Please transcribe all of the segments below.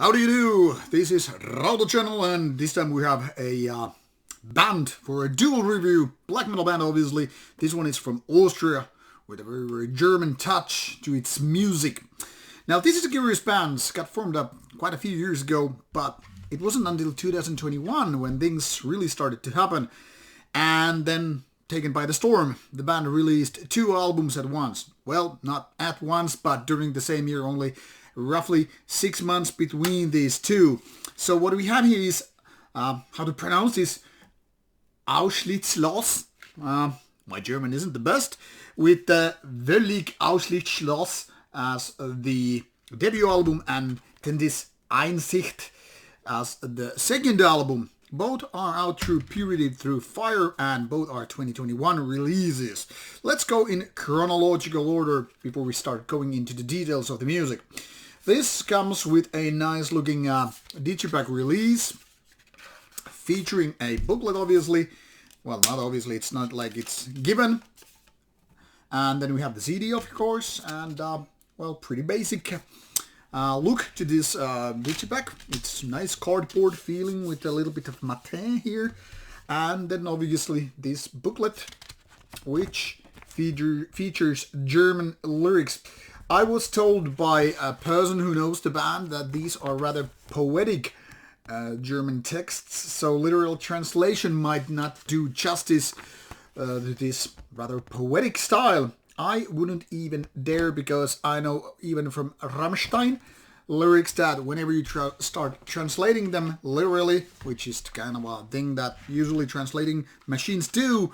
How do you do? This is Rauta channel, and this time we have a band for a dual review. Black metal band, obviously. This one is from Austria with a very German touch to its music. Now, this is a curious band. Got formed up quite a few years ago, but it wasn't until 2021 when things really started to happen. And then, taken by the storm, the band released 2 albums at once. Well, not at once, but during the same year, only roughly 6 months between these two. So what we have here is, how to pronounce this, Aussichtslos. My German isn't the best. With Völlig Aussichtslos as the debut album, and then this Einsicht as the second album. Both are out through Purity Through Fire, and both are 2021 releases. Let's go in chronological order before we start going into the details of the music. This comes with a nice looking digipack release featuring a booklet, obviously. Well, not obviously, it's not like it's given. And then we have the CD, of course, and well, pretty basic look to this digipack. It's nice cardboard feeling with a little bit of matte here. And then obviously this booklet, which features German lyrics. I was told by a person who knows the band that these are rather poetic German texts, so literal translation might not do justice to this rather poetic style. I wouldn't even dare, because I know even from Rammstein lyrics that whenever you start translating them literally, which is kind of a thing that usually translating machines do,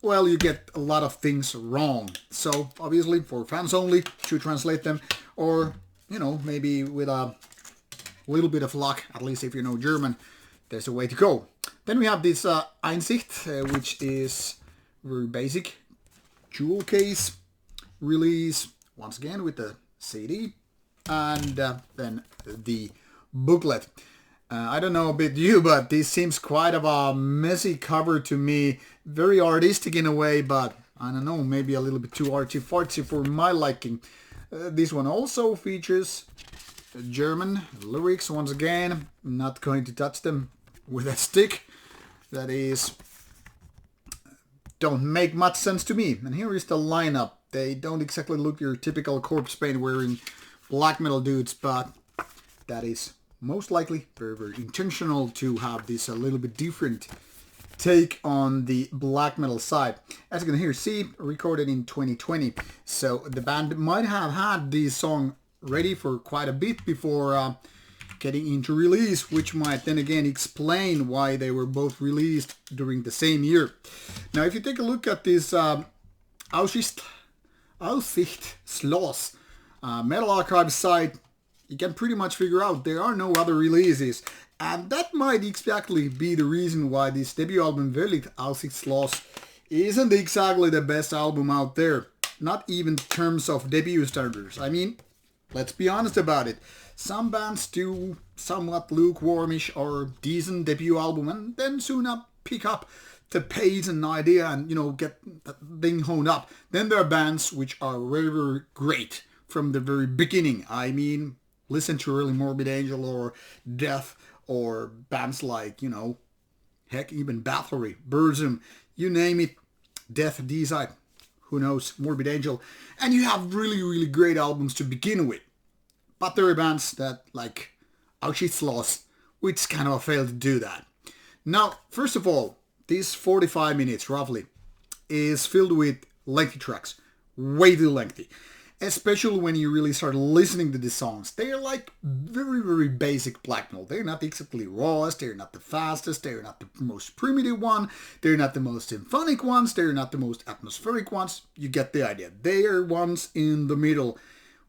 well, you get a lot of things wrong. So obviously for fans only to translate them, or you know, maybe with a little bit of luck, at least if you know German, there's a way to go. Then we have this Einsicht, which is very basic jewel case release, once again with the CD, and then the booklet. I don't know about you, but this seems quite of a messy cover to me. Very artistic in a way, but I don't know, maybe a little bit too artsy-fartsy for my liking. This one also features German lyrics, once again. I'm not going to touch them with a stick. That is, don't make much sense to me. And here is the lineup. They don't exactly look your typical corpse paint wearing black metal dudes, but that is most likely very intentional to have this a little bit different take on the black metal side. As you can hear, see, recorded in 2020. So the band might have had this song ready for quite a bit before getting into release, which might then again explain why they were both released during the same year. Now, if you take a look at this Aussichtslos Metal Archive site, you can pretty much figure out there are no other releases. And that might exactly be the reason why this debut album, Völlig Aussichtslos, isn't exactly the best album out there. Not even in terms of debut standards. I mean, let's be honest about it. Some bands do somewhat lukewarmish or decent debut album and then soon pick up the pace and idea and, you know, get that thing honed up. Then there are bands which are very great from the very beginning. I mean, listen to early Morbid Angel or Death, or bands like, you know, heck, even Bathory, Burzum, you name it, Death, D-Side, who knows, Morbid Angel, and you have really great albums to begin with. But there are bands that, like Aussichtslos, which kind of failed to do that. Now, first of all, this 45 minutes, roughly, is filled with lengthy tracks. Way too lengthy. Especially when you really start listening to the songs. They're like very basic black metal. They're not exactly rawest, they're not the fastest, they're not the most primitive one, they're not the most symphonic ones, they're not the most atmospheric ones. You get the idea. They are ones in the middle,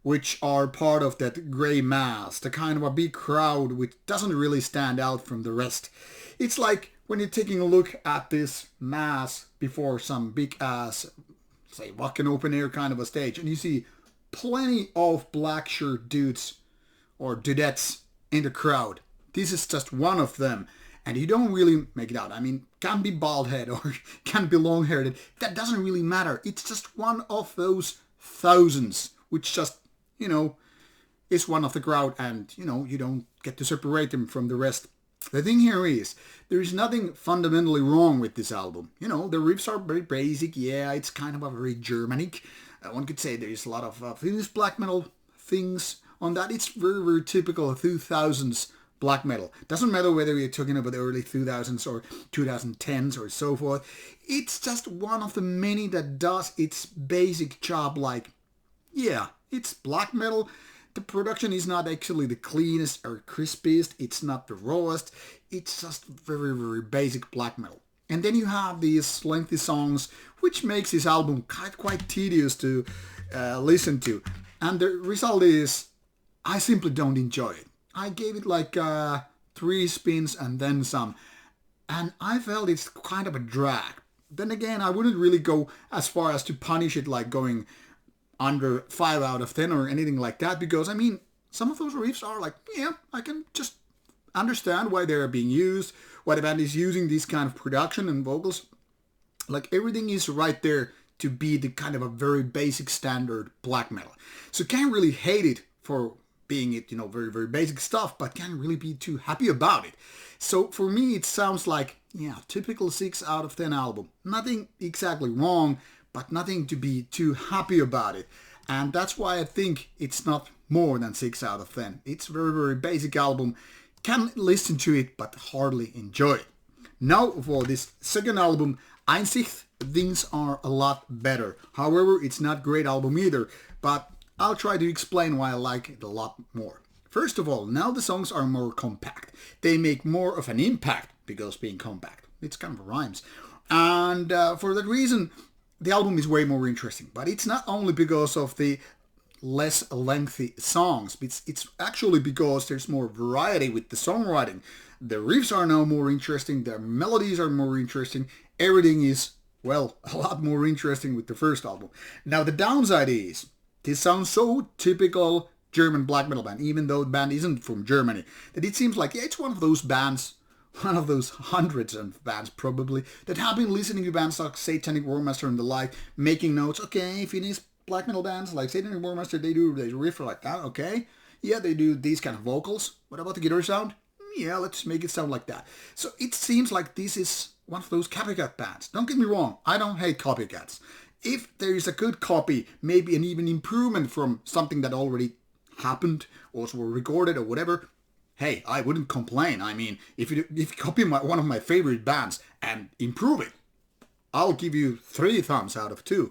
which are part of that gray mass, the kind of a big crowd which doesn't really stand out from the rest. It's like when you're taking a look at this mass before some big ass, say, walking open air kind of a stage, and you see plenty of black shirt dudes or dudettes in the crowd. This is just one of them, and you don't really make it out. I mean, can be bald head or can be long haired. That doesn't really matter. It's just one of those thousands which just, you know, is one of the crowd, and you don't get to separate them from the rest. The thing here is, there is nothing fundamentally wrong with this album. The riffs are very basic. Yeah, it's kind of a very Germanic. One could say there is a lot of Finnish black metal things on that. It's very, very typical 2000s black metal. Doesn't matter whether you're talking about the early 2000s or 2010s or so forth. It's just one of the many that does its basic job like, yeah, it's black metal. The production is not actually the cleanest or crispiest. It's not the rawest. It's just very, very basic black metal. And then you have these lengthy songs, which makes this album quite tedious to listen to. And the result is, I simply don't enjoy it. I gave it like 3 spins and then some. And I felt it's kind of a drag. Then again, I wouldn't really go as far as to punish it like going under 5 out of 10 or anything like that, because I mean, some of those riffs are like, yeah, I can just understand why they're being used, why the band is using this kind of production and vocals. Like, everything is right there to be the kind of a very basic standard black metal. So can't really hate it for being it, very, very basic stuff, but can't really be too happy about it. So for me, it sounds like, yeah, typical 6 out of 10 album. Nothing exactly wrong, but nothing to be too happy about it. And that's why I think it's not more than 6 out of 10. It's a very, very basic album. Can listen to it, but hardly enjoy it. Now for this second album, Einsicht, things are a lot better. However, it's not a great album either, but I'll try to explain why I like it a lot more. First of all, now the songs are more compact. They make more of an impact because being compact. It's kind of rhymes. And for that reason, the album is way more interesting. But it's not only because of the less lengthy songs. It's actually because there's more variety with the songwriting. The riffs are now more interesting. The melodies are more interesting. Everything is, well, a lot more interesting with the first album. Now the downside is, this sounds so typical German black metal band, even though the band isn't from Germany, that it seems like, yeah, it's one of those bands, one of those hundreds of bands probably, that have been listening to bands like Satanic Warmaster and the like, making notes. Okay, Finnish black metal bands like Satanic Warmaster, they riff like that, okay. Yeah, they do these kind of vocals. What about the guitar sound? Yeah, let's make it sound like that. So it seems like this is one of those copycat bands. Don't get me wrong, I don't hate copycats. If there is a good copy, maybe an even improvement from something that already happened or was recorded or whatever, hey, I wouldn't complain. I mean, if you copy one of my favorite bands and improve it, I'll give you 3 thumbs out of 2.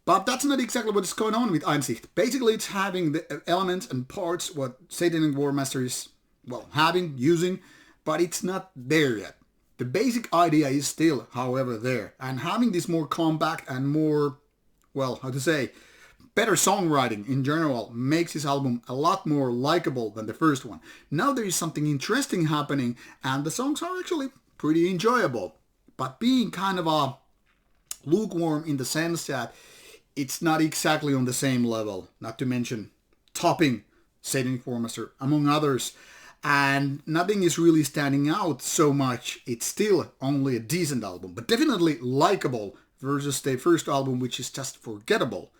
But that's not exactly what is going on with Einsicht. Basically, it's having the elements and parts what Satanic Warmaster is, well, using, but it's not there yet. The basic idea is still, however, there. And having this more compact and more, well, how to say, better songwriting in general makes this album a lot more likable than the first one. Now there is something interesting happening, and the songs are actually pretty enjoyable. But being kind of a lukewarm in the sense that it's not exactly on the same level, not to mention topping Satanic Warmaster, among others. And nothing is really standing out so much. It's still only a decent album, but definitely likable versus the first album, which is just forgettable.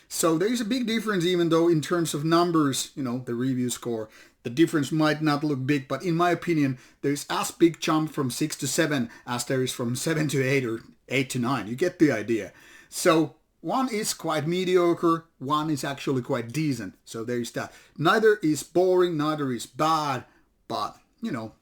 So there is a big difference, even though in terms of numbers, the review score, the difference might not look big, but in my opinion, there's as big jump from 6 to 7 as there is from 7 to 8 or 8 to 9. You get the idea. So one is quite mediocre, one is actually quite decent. So there's that. Neither is boring, neither is bad, but,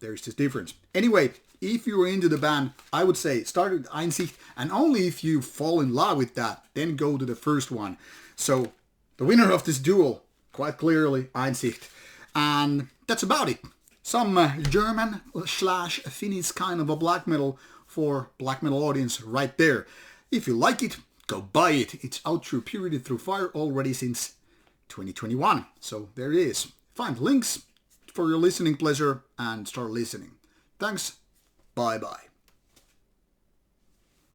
there's this difference. Anyway, if you're into the band, I would say start with Einsicht, and only if you fall in love with that, then go to the first one. So the winner of this duel, quite clearly, Einsicht. And that's about it. Some German/Finnish kind of a black metal for black metal audience right there. If you like it, go buy it. It's out through Purity Through Fire already since 2021. So there it is. Find links for your listening pleasure and start listening. Thanks. Bye bye.